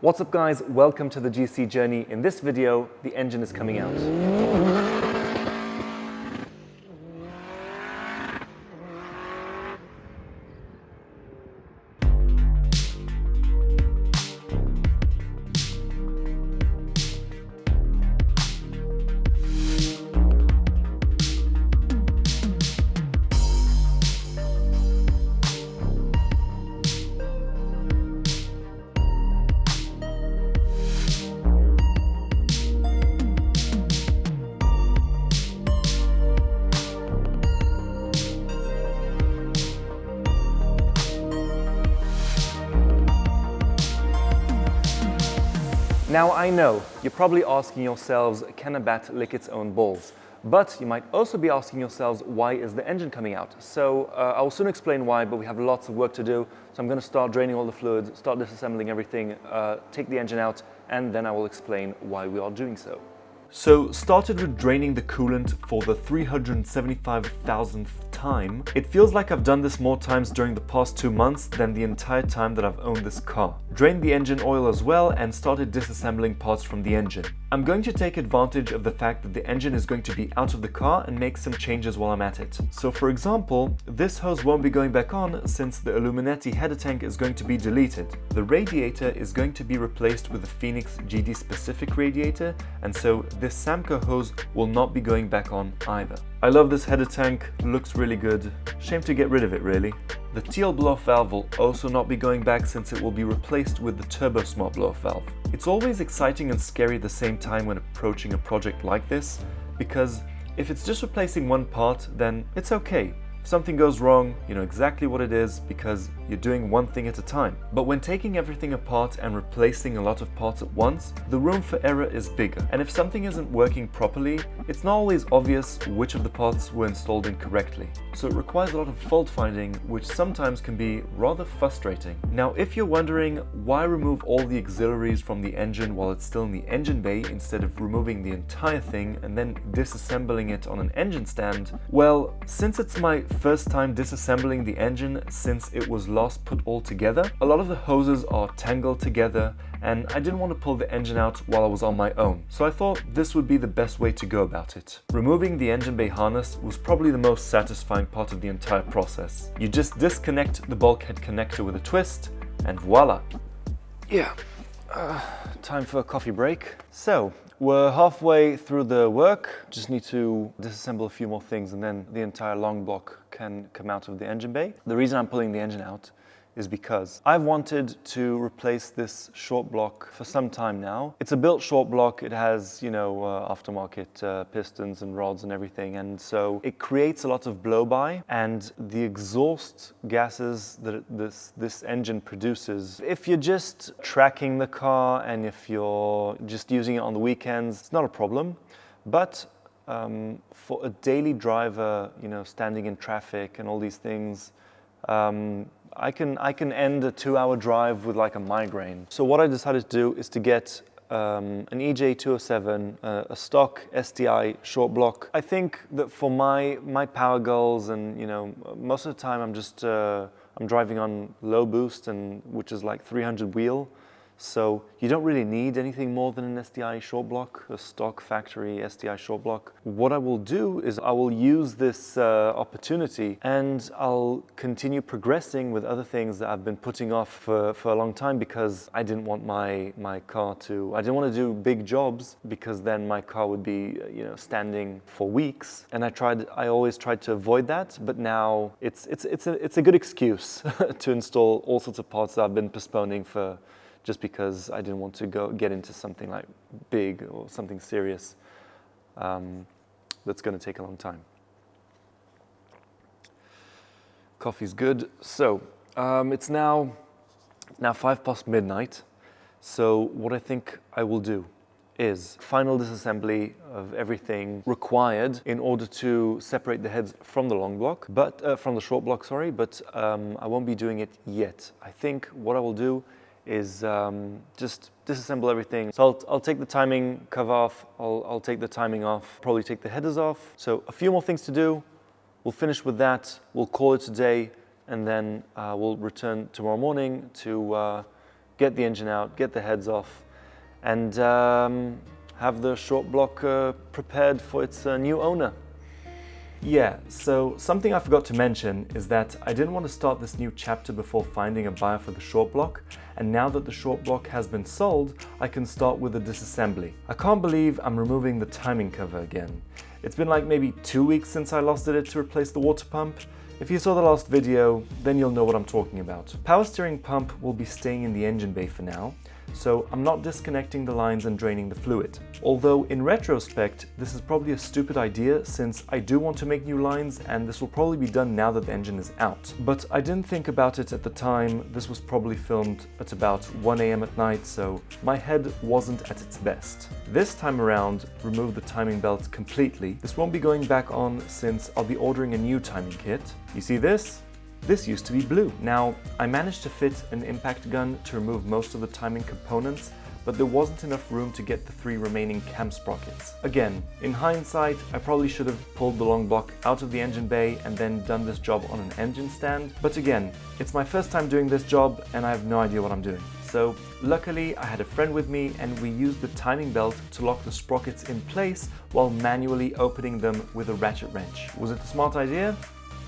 What's up guys, welcome to the GC journey. In this video, the engine is coming out. Now I know, you're probably asking yourselves, can a bat lick its own balls? But you might also be asking yourselves, why is the engine coming out? So I'll soon explain why, but we have lots of work to do. So I'm going to start draining all the fluids, start disassembling everything, take the engine out, and then I will explain why we are doing so. So started with draining the coolant for the 375,000th time. It feels like I've done this more times during the past 2 months than the entire time that I've owned this car. Drained the engine oil as well and started disassembling parts from the engine. I'm going to take advantage of the fact that the engine is going to be out of the car and make some changes while I'm at it. So for example, this hose won't be going back on since the Illuminati header tank is going to be deleted. The radiator is going to be replaced with a Phoenix GD specific radiator, and so this Samco hose will not be going back on either. I love this header tank, looks really good. Shame to get rid of it really. The TL blow-off valve will also not be going back since it will be replaced with the Turbo Smart blow-off valve. It's always exciting and scary at the same time when approaching a project like this, because if it's just replacing one part, then it's okay. If something goes wrong, you know exactly what it is because you're doing one thing at a time. But when taking everything apart and replacing a lot of parts at once, the room for error is bigger. And if something isn't working properly, it's not always obvious which of the parts were installed incorrectly. So it requires a lot of fault finding, which sometimes can be rather frustrating. Now, if you're wondering why remove all the auxiliaries from the engine while it's still in the engine bay instead of removing the entire thing and then disassembling it on an engine stand, well, since it's my first time disassembling the engine since it was last put all together, a lot of the hoses are tangled together and I didn't want to pull the engine out while I was on my own. So I thought this would be the best way to go about it. Removing the engine bay harness was probably the most satisfying part of the entire process. You just disconnect the bulkhead connector with a twist and voila. Yeah, time for a coffee break. So, we're halfway through the work, just need to disassemble a few more things and then the entire long block can come out of the engine bay. The reason I'm pulling the engine out is because I've wanted to replace this short block for some time now. It's a built short block, it has, you know, aftermarket pistons and rods and everything, and so it creates a lot of blow-by, and the exhaust gases that this engine produces, if you're just tracking the car and if you're just using it on the weekends, it's not a problem. But for a daily driver, you know, standing in traffic and all these things, I can end a 2-hour drive with like a migraine. So what I decided to do is to get an EJ207, a stock STI short block. I think that for my power goals, and you know, most of the time I'm just I'm driving on low boost, and which is like 300 wheel. So you don't really need anything more than an STI short block, a stock factory STI short block. What I will do is I will use this opportunity and I'll continue progressing with other things that I've been putting off for a long time, because I didn't want my car to, I didn't want to do big jobs because then my car would be, you know, standing for weeks. And I always tried to avoid that, but now it's a good excuse to install all sorts of parts that I've been postponing for just because I didn't want to get into something like big or something serious that's going to take a long time. Coffee's good. So it's now 5 past midnight. So what I think I will do is final disassembly of everything required in order to separate the heads from the long block, but from the short block, sorry. But I won't be doing it yet. I think what I will do is just disassemble everything. So I'll take the timing cover off, I'll take the timing off, probably take the headers off. So a few more things to do. We'll finish with that, we'll call it a day, and then we'll return tomorrow morning to get the engine out, get the heads off, and have the short block prepared for its new owner. Yeah, so something I forgot to mention is that I didn't want to start this new chapter before finding a buyer for the short block, and now that the short block has been sold, I can start with the disassembly. I can't believe I'm removing the timing cover again. It's been like maybe 2 weeks since I last did it to replace the water pump. If you saw the last video, then you'll know what I'm talking about. Power steering pump will be staying in the engine bay for now, so I'm not disconnecting the lines and draining the fluid. Although in retrospect, this is probably a stupid idea since I do want to make new lines and this will probably be done now that the engine is out. But I didn't think about it at the time. This was probably filmed at about 1 AM at night, so my head wasn't at its best. This time around, remove the timing belt completely. This won't be going back on since I'll be ordering a new timing kit. You see this? This used to be blue. Now, I managed to fit an impact gun to remove most of the timing components, but there wasn't enough room to get the 3 remaining cam sprockets. Again, in hindsight, I probably should have pulled the long block out of the engine bay and then done this job on an engine stand. But again, it's my first time doing this job and I have no idea what I'm doing. So luckily, I had a friend with me and we used the timing belt to lock the sprockets in place while manually opening them with a ratchet wrench. Was it a smart idea?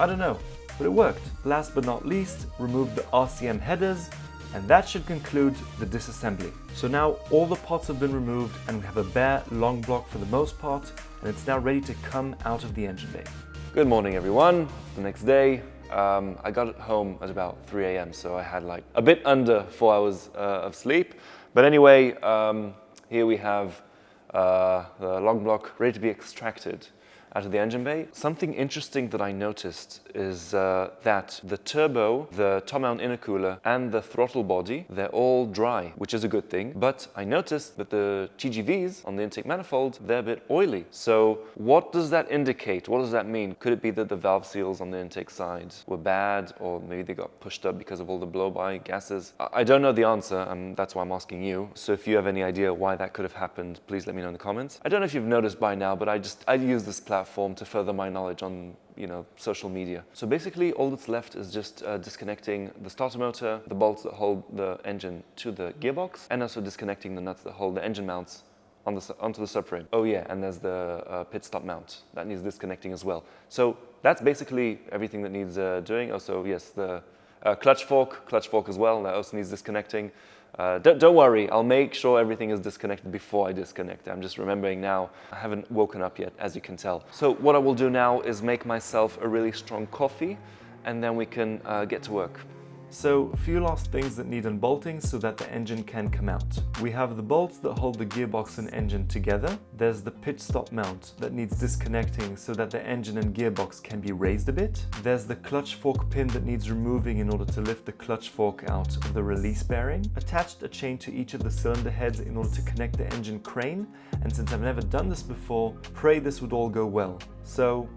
I don't know. But it worked. Last but not least, remove the RCM headers, and that should conclude the disassembly. So now all the pots have been removed and we have a bare long block for the most part, and it's now ready to come out of the engine bay. Good morning everyone, the next day. I got home at about 3 AM, so I had like a bit under 4 hours of sleep. But anyway, here we have the long block ready to be extracted out of the engine bay. Something interesting that I noticed is that the turbo, the top mount intercooler, and the throttle body, they're all dry, which is a good thing. But I noticed that the TGVs on the intake manifold, they're a bit oily. So what does that indicate? What does that mean? Could it be that the valve seals on the intake side were bad, or maybe they got pushed up because of all the blow-by gases? I don't know the answer, and that's why I'm asking you. So if you have any idea why that could have happened, please let me know in the comments. I don't know if you've noticed by now, but I use this platform to further my knowledge on social media. So basically all that's left is just disconnecting the starter motor, the bolts that hold the engine to the gearbox, and also disconnecting the nuts that hold the engine mounts onto the subframe. Oh yeah, and there's the pit stop mount. That needs disconnecting as well. So that's basically everything that needs doing. Also, yes, the clutch fork as well, that also needs disconnecting. Don't worry, I'll make sure everything is disconnected before I disconnect. I'm just remembering now, I haven't woken up yet, as you can tell. So what I will do now is make myself a really strong coffee, and then we can get to work. So a few last things that need unbolting so that the engine can come out. We have the bolts that hold the gearbox and engine together. There's the pit stop mount that needs disconnecting so that the engine and gearbox can be raised a bit. There's the clutch fork pin that needs removing in order to lift the clutch fork out of the release bearing. Attached a chain to each of the cylinder heads in order to connect the engine crane. And since I've never done this before, pray this would all go well. So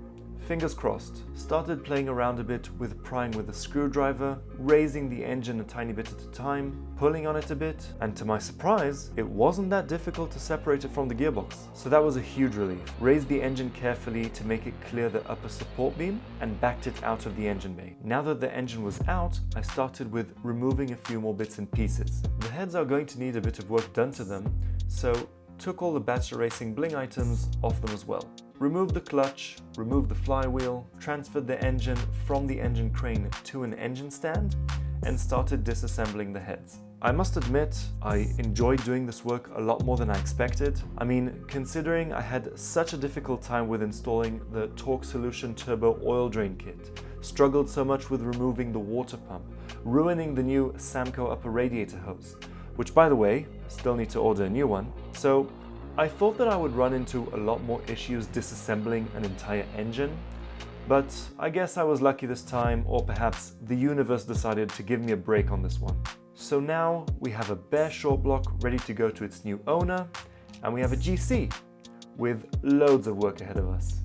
fingers crossed. Started playing around a bit with prying with a screwdriver, raising the engine a tiny bit at a time, pulling on it a bit, and to my surprise, it wasn't that difficult to separate it from the gearbox. So that was a huge relief. Raised the engine carefully to make it clear the upper support beam and backed it out of the engine bay. Now that the engine was out, I started with removing a few more bits and pieces. The heads are going to need a bit of work done to them, so took all the Bachelor Racing bling items off them as well. Removed the clutch, removed the flywheel, transferred the engine from the engine crane to an engine stand, and started disassembling the heads. I must admit, I enjoyed doing this work a lot more than I expected. I mean, considering I had such a difficult time with installing the Torque Solution Turbo oil drain kit, struggled so much with removing the water pump, ruining the new Samco upper radiator hose, which by the way, still need to order a new one. So I thought that I would run into a lot more issues disassembling an entire engine, but I guess I was lucky this time, or perhaps the universe decided to give me a break on this one. So now we have a bare short block ready to go to its new owner, and we have a GC with loads of work ahead of us.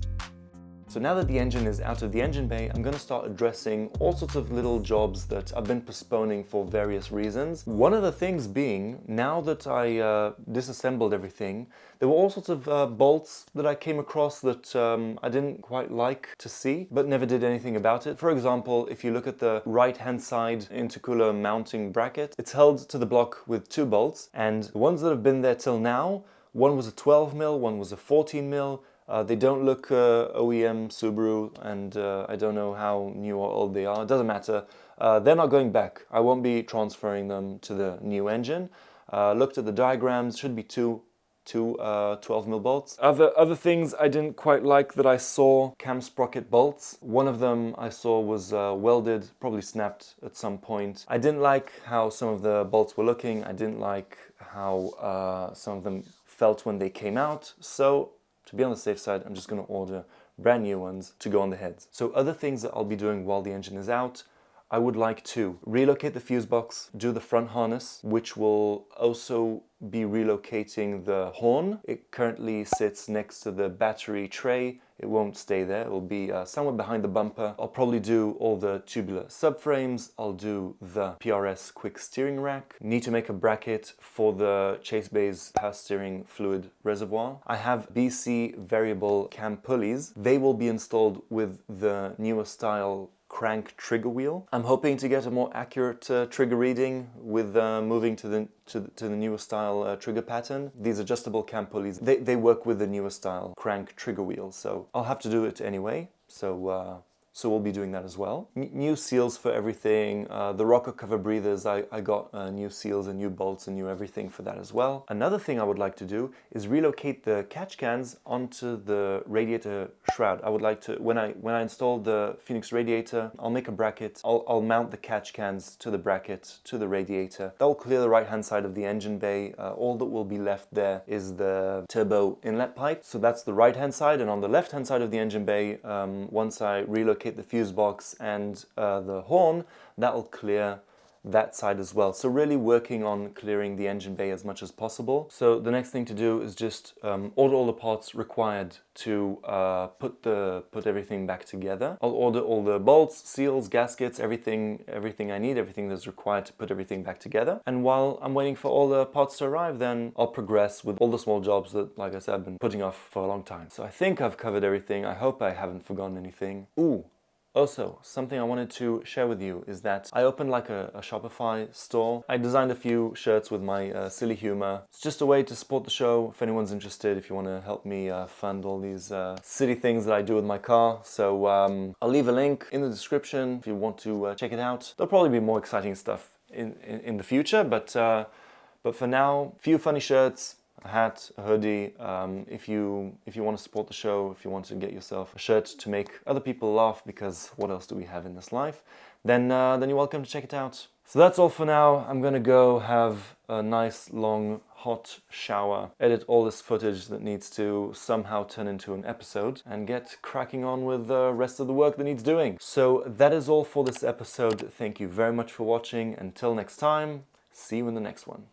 So now that the engine is out of the engine bay, I'm going to start addressing all sorts of little jobs that I've been postponing for various reasons. One of the things being, now that I disassembled everything, there were all sorts of bolts that I came across that I didn't quite like to see, but never did anything about it. For example, if you look at the right-hand side intercooler mounting bracket, it's held to the block with 2 bolts, and the ones that have been there till now, one was a 12mm, one was a 14mm. They don't look OEM Subaru, and I don't know how new or old they are. It doesn't matter. They're not going back. I won't be transferring them to the new engine. Looked at the diagrams, should be two 12mm bolts. Other things I didn't quite like that I saw, cam sprocket bolts. One of them I saw was welded, probably snapped at some point. I didn't like how some of the bolts were looking. I didn't like how some of them felt when they came out. So to be on the safe side, I'm just going to order brand new ones to go on the heads. So other things that I'll be doing while the engine is out, I would like to relocate the fuse box, do the front harness, which will also be relocating the horn. It currently sits next to the battery tray. It won't stay there. It will be somewhere behind the bumper. I'll probably do all the tubular subframes. I'll do the PRS quick steering rack. Need to make a bracket for the chase bay's power steering fluid reservoir. I have BC variable cam pulleys. They will be installed with the newer style crank trigger wheel. I'm hoping to get a more accurate trigger reading with moving to the newer style trigger pattern. These adjustable cam pulleys, they work with the newer style crank trigger wheel, so I'll have to do it anyway. So we'll be doing that as well. New seals for everything. The rocker cover breathers, I got new seals and new bolts and new everything for that as well. Another thing I would like to do is relocate the catch cans onto the radiator shroud. I would like to, when I install the Phoenix radiator, I'll make a bracket. I'll mount the catch cans to the bracket, to the radiator. That will clear the right-hand side of the engine bay. All that will be left there is the turbo inlet pipe. So that's the right-hand side, and on the left-hand side of the engine bay, once I relocate the fuse box and the horn, that will clear that side as well. So really working on clearing the engine bay as much as possible. So the next thing to do is just order all the parts required to put everything back together. I'll order all the bolts, seals, gaskets, everything I need, everything that's required to put everything back together. And while I'm waiting for all the parts to arrive, then I'll progress with all the small jobs that, like I said, I've been putting off for a long time. So I think I've covered everything. I hope I haven't forgotten anything. Ooh. Also, something I wanted to share with you is that I opened like a Shopify store. I designed a few shirts with my silly humor. It's just a way to support the show if anyone's interested, if you want to help me fund all these silly things that I do with my car. So I'll leave a link in the description if you want to check it out. There'll probably be more exciting stuff in the future, but for now, a few funny shirts, a hat, a hoodie. If you want to support the show, if you want to get yourself a shirt to make other people laugh, because what else do we have in this life, then you're welcome to check it out. So that's all for now. I'm gonna go have a nice long hot shower, edit all this footage that needs to somehow turn into an episode, and get cracking on with the rest of the work that needs doing. So that is all for this episode. Thank you very much for watching. Until next time, see you in the next one.